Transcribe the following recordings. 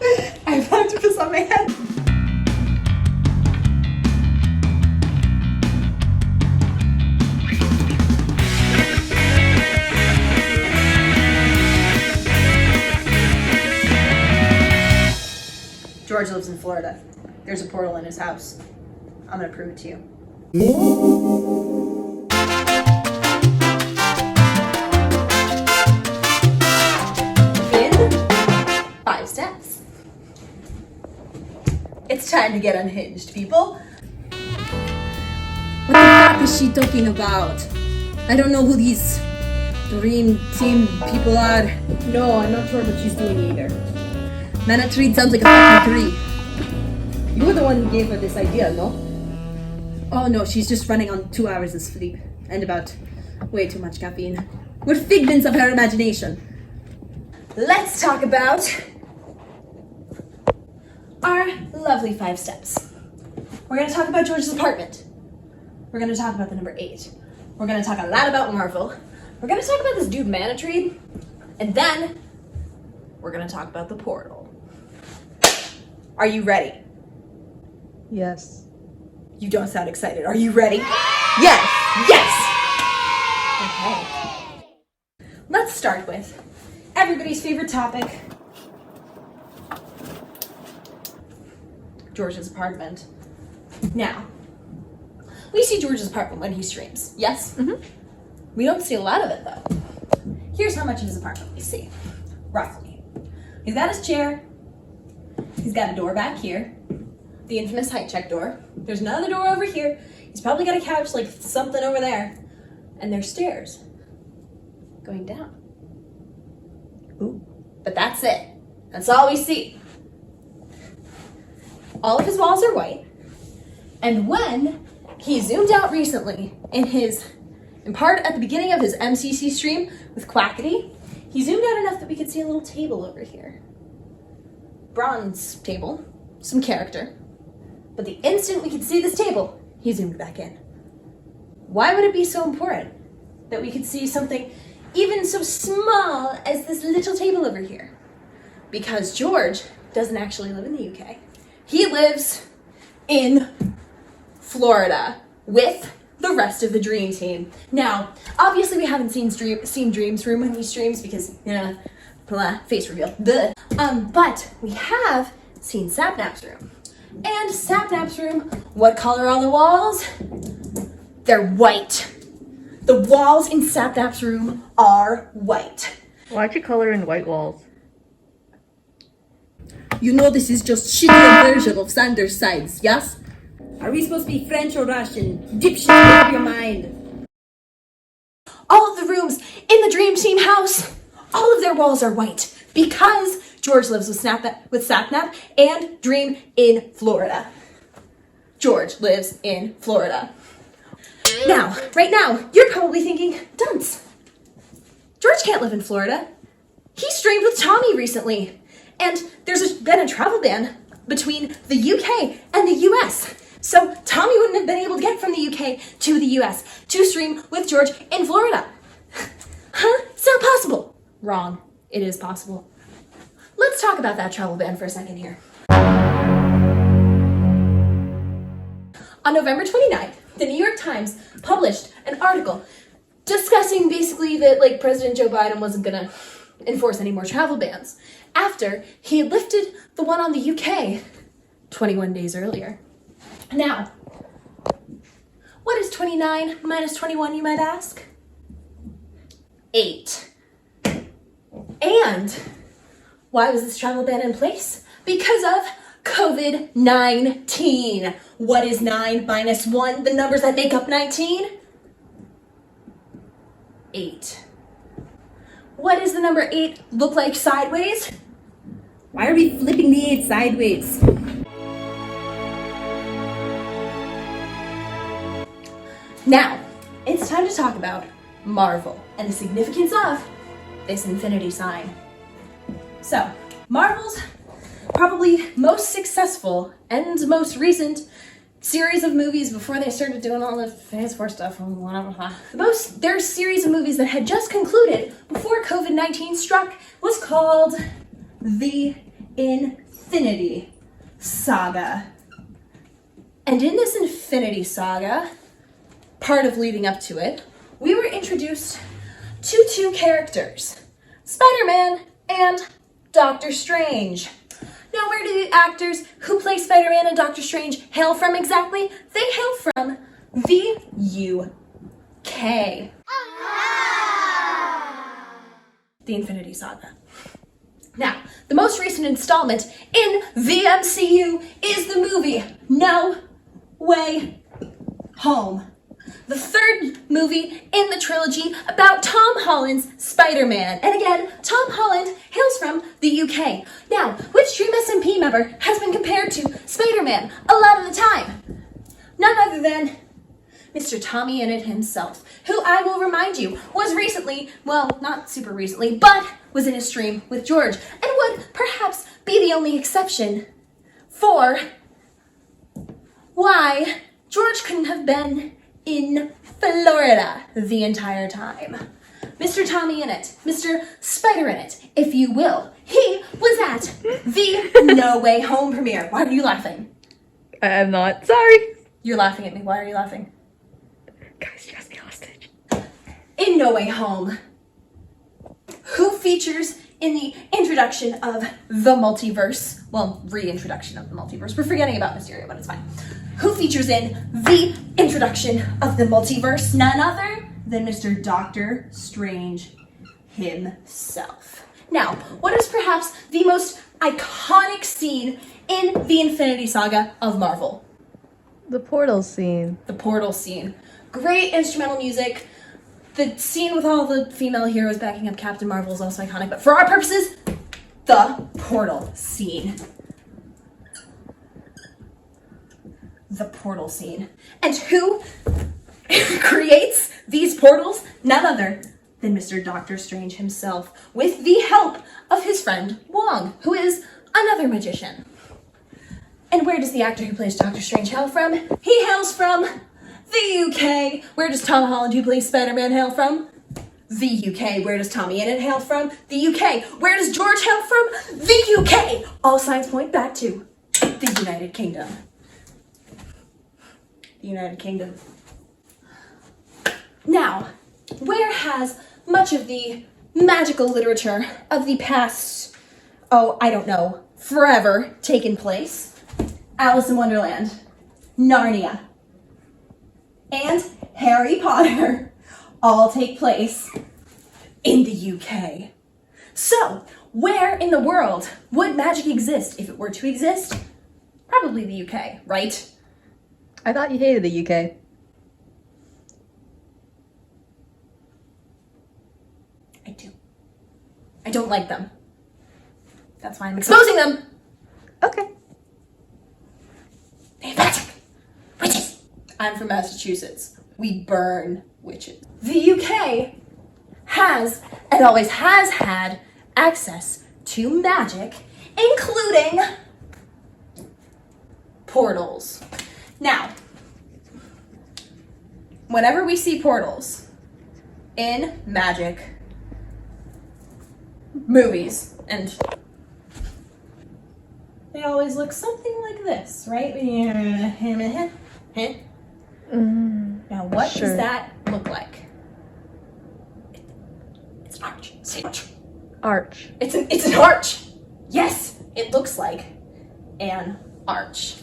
I have an octopus on my head. George lives in Florida. There's a portal in his house. I'm gonna prove it to you. In 5 steps. It's time to get unhinged, people. What the fuck is she talking about? I don't know who these dream team people are. No, I'm not sure what she's doing either. Manatreed sounds like a fucking tree. You were the one who gave her this idea, no? Oh no, she's just running on 2 hours of sleep and about way too much caffeine. We're figments of her imagination. Let's talk about our lovely 5 steps. We're gonna talk about George's apartment. We're gonna talk about the number 8. We're gonna talk a lot about Marvel. We're gonna talk about this dude Manatreed. And then we're gonna talk about the portal. Are you ready? Yes. You don't sound excited. Are you ready? Yes! Yes! Okay. Let's start with everybody's favorite topic. George's apartment. Now, we see George's apartment when he streams. Yes? Mm-hmm. We don't see a lot of it though. Here's how much of his apartment we see. Roughly. He's got his chair. He's got a door back here. The infamous height check door. There's another door over here. He's probably got a couch like something over there. And there's stairs going down. Ooh. But that's it. That's all we see. All of his walls are white. And when he zoomed out recently in part at the beginning of his MCC stream with Quackity, he zoomed out enough that we could see a little table over here. Bronze table, some character. But the instant we could see this table, he zoomed back in. Why would it be so important that we could see something even so small as this little table over here? Because George doesn't actually live in the UK. He lives in Florida with the rest of the Dream Team. Now, obviously we haven't seen Dream's room when he streams because, face reveal. Duh. But we have seen Sapnap's room. And Sapnap's room, what color are the walls? They're white. The walls in Sapnap's room are white. Why'd you color in white walls? You know this is just shitty version of Sanders' sides, yes? Are we supposed to be French or Russian? Dipshit, make up your mind. All of the rooms in the Dream Team house, all of their walls are white because George lives with Sapnap and Dream in Florida. George lives in Florida. Now, right now, you're probably thinking, Dunce, George can't live in Florida. He streamed with Tommy recently, and there's been a travel ban between the UK and the US. So Tommy wouldn't have been able to get from the UK to the US to stream with George in Florida. Huh? It's not possible. Wrong. It is possible. Let's talk about that travel ban for a second here. On November 29th, the New York Times published an article discussing basically that President Joe Biden wasn't gonna enforce any more travel bans after he had lifted the one on the UK 21 days earlier. Now, what is 29 minus 21, you might ask? 8. And why was this travel ban in place? Because of COVID-19. What is 9 minus 1? The numbers that make up 19? 8. What does the number 8 look like sideways? Why are we flipping the 8 sideways? Now, it's time to talk about Marvel and the significance of this infinity sign. So, Marvel's probably most successful and most recent series of movies before they started doing all the Phase 4 stuff and whatever. Their series of movies that had just concluded before COVID-19 struck was called the Infinity Saga. And in this Infinity Saga, part of leading up to it, we were introduced to two characters, Spider-Man and Doctor Strange. Now, where do the actors who play Spider-Man and Doctor Strange hail from exactly? They hail from the UK. The Infinity Saga. Now, the most recent installment in the MCU is the movie No Way Home. The third movie in the trilogy about Tom Holland's Spider-Man. And again, Tom Holland hails from the UK. Now, which Dream SMP member has been compared to Spider-Man a lot of the time? None other than Mr. Tommy Innit himself, who I will remind you was recently, well, not super recently, but was in a stream with George, and would perhaps be the only exception for why George couldn't have been in Florida the entire time. Mr. Tommy Innit, Mr. Spider Innit, if you will, he was at the No Way Home premiere. Why are you laughing? I'm not. Sorry. You're laughing at me. Why are you laughing? Guys, just be hostage. In No Way Home, who features in the introduction of the multiverse, well, reintroduction of the multiverse. We're forgetting about Mysterio, but it's fine. Who features in the introduction of the multiverse? None other than Mr. Doctor Strange himself. Now, what is perhaps the most iconic scene in the Infinity Saga of Marvel? The portal scene. The portal scene. Great instrumental music. The scene with all the female heroes backing up Captain Marvel is also iconic, but for our purposes, the portal scene. The portal scene. And who creates these portals? None other than Mr. Doctor Strange himself, with the help of his friend Wong, who is another magician. And where does the actor who plays Doctor Strange hail from? He hails from the UK. Where does Tom Holland, who plays Spider-Man, hail from? The UK. Where does Tommy Innit hail from? The UK. Where does George hail from? The UK. All signs point back to the United Kingdom. The United Kingdom. Now, where has much of the magical literature of the past, I don't know, forever taken place? Alice in Wonderland, Narnia, and Harry Potter all take place in the UK. So, where in the world would magic exist if it were to exist? Probably the UK, right? I thought you hated the UK. I do. I don't like them. That's why I'm exposing them. Okay. They have magic. Witches. I'm from Massachusetts. We burn witches. The UK has, and always has had, access to magic, including portals. Now, whenever we see portals in magic movies, and they always look something like this, right? Now, what Sure. does that look like? It's an arch. Say arch. Arch. It's an arch. Yes, it looks like an arch.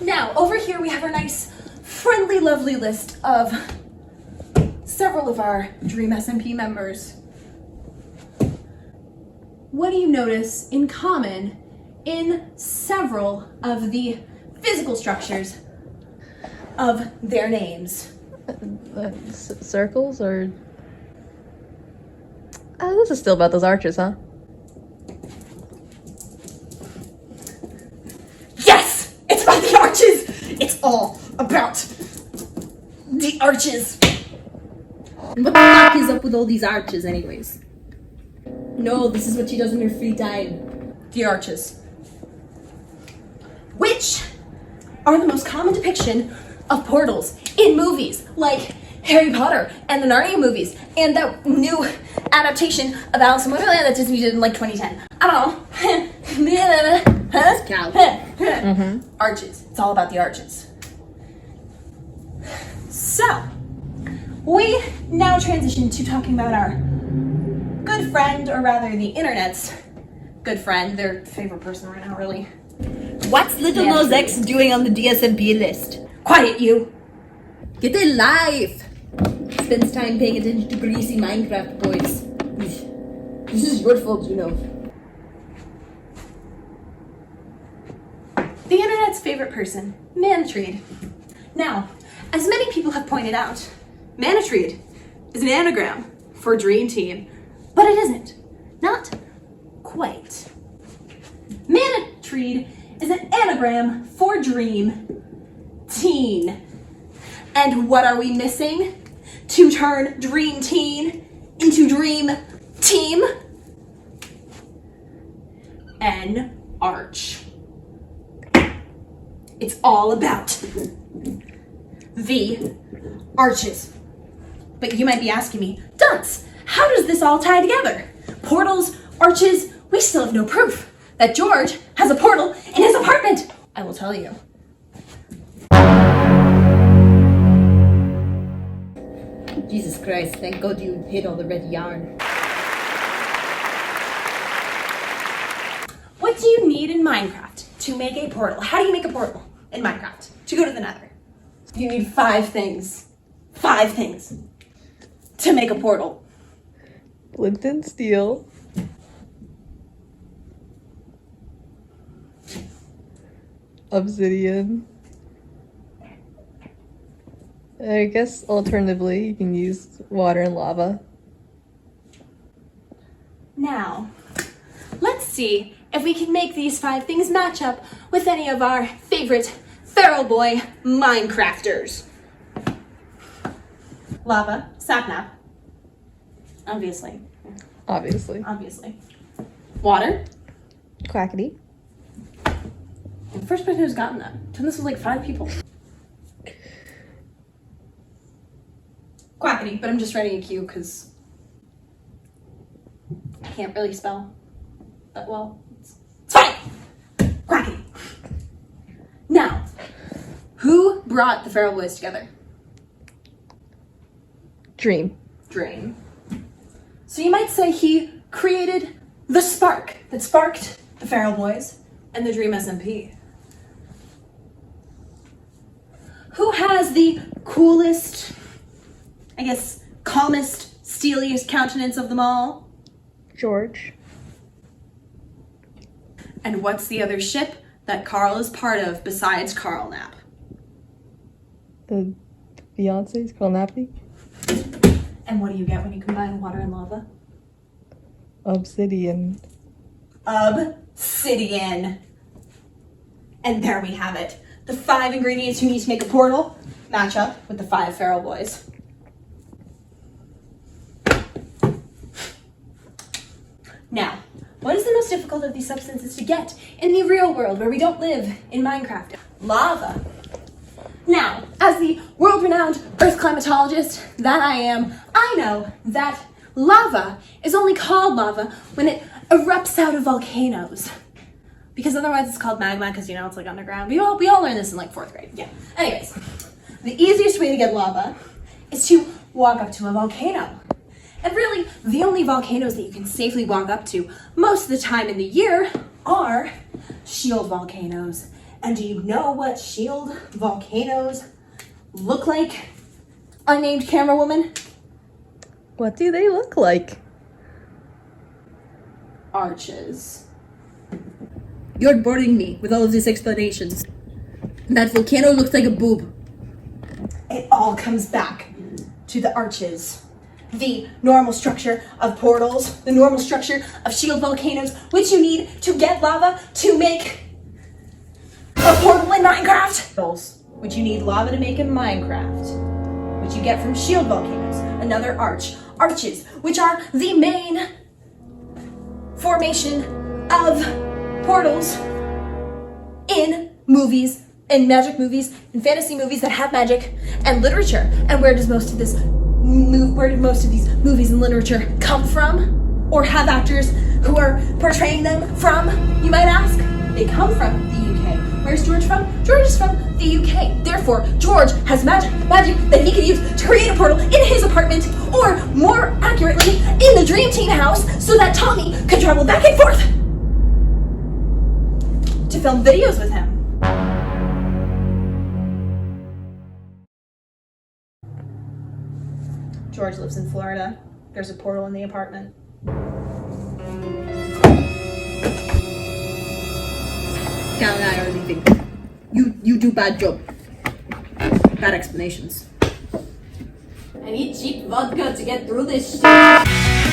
Now, over here we have our nice, friendly, lovely list of several of our Dream SMP members. What do you notice in common in several of the physical structures of their names? Circles or... this is still about those arches, huh? Yes! It's about the arches! It's all about the arches. What the fuck is up with all these arches anyways? No, this is what she does in her free time. The arches. Which are the most common depiction of portals in movies like Harry Potter and the Narnia movies and that new adaptation of Alice in Wonderland that Disney did in like 2010. I don't know. Arches. It's all about the arches. So, we now transition to talking about our good friend, or rather the internet's good friend, their favorite person right now, really. What's Little Nose X doing on the DSMP list? Quiet, you! Get a life! Spends time paying attention to greasy Minecraft boys. This is your fault, you know. The internet's favorite person, Manatreed. Now, as many people have pointed out, Manatreed is an anagram for Dream Team, but it isn't. Not quite. Manatreed is an anagram for Dream Teen. And what are we missing to turn Dream Teen into Dream Team? An arch. It's all about the arches. But you might be asking me, Dunce, how does this all tie together? Portals, arches, we still have no proof that George has a portal in his apartment. I will tell you. Jesus Christ, thank God you hid all the red yarn. What do you need in Minecraft to make a portal? How do you make a portal in Minecraft to go to the Nether? You need 5 things. 5 things to make a portal. Flint and steel. Obsidian. I guess alternatively you can use water and lava. Now, let's see if we can make these 5 things match up with any of our favorite feral boy Minecrafters. Lava, sapnap. Obviously. Obviously. Water. Quackity. The first person who's gotten that. And this was like 5 people. Quackity, but I'm just writing a Q because I can't really spell that well. It's fine! Quackity. Now, who brought the feral boys together? Dream. Dream. So you might say he created the spark that sparked the feral boys and the Dream SMP. Who has the coolest, I guess, calmest, steeliest countenance of them all? George. And what's the other ship that Carl is part of besides Carl Knapp? The Beyonce's Carl Nappy. And what do you get when you combine water and lava? Obsidian. Obsidian. And there we have it. The 5 ingredients you need to make a portal match up with the 5 feral boys. Now, what is the most difficult of these substances to get in the real world where we don't live in Minecraft? Lava. Now, as the world-renowned earth climatologist that I am, I know that lava is only called lava when it erupts out of volcanoes. Because otherwise it's called magma because, you know, it's like underground. We all learned this in like 4th grade. Yeah. Anyways, the easiest way to get lava is to walk up to a volcano. And really, the only volcanoes that you can safely walk up to most of the time in the year are shield volcanoes. And do you know what shield volcanoes look like? Unnamed camera woman? What do they look like? Arches. You're boring me with all of these explanations. That volcano looks like a boob. It all comes back to the arches. The normal structure of portals, the normal structure of shield volcanoes, which you need to get lava to make a portal in Minecraft. Portals, which you need lava to make in Minecraft, which you get from shield volcanoes. Another arch. Arches, which are the main formation of portals in movies, in magic movies, in fantasy movies that have magic, and literature. And where did most of these movies and literature come from? Or have actors who are portraying them from, you might ask? They come from the UK. Where's George from? George is from the UK. Therefore, George has magic that he can use to create a portal in his apartment, or more accurately, in the Dream Team house, so that Tommy could travel back and forth to film videos with him. George lives in Florida. There's a portal in the apartment. Cal and I are leaving. You do bad job. Bad explanations. I need cheap vodka to get through this shit.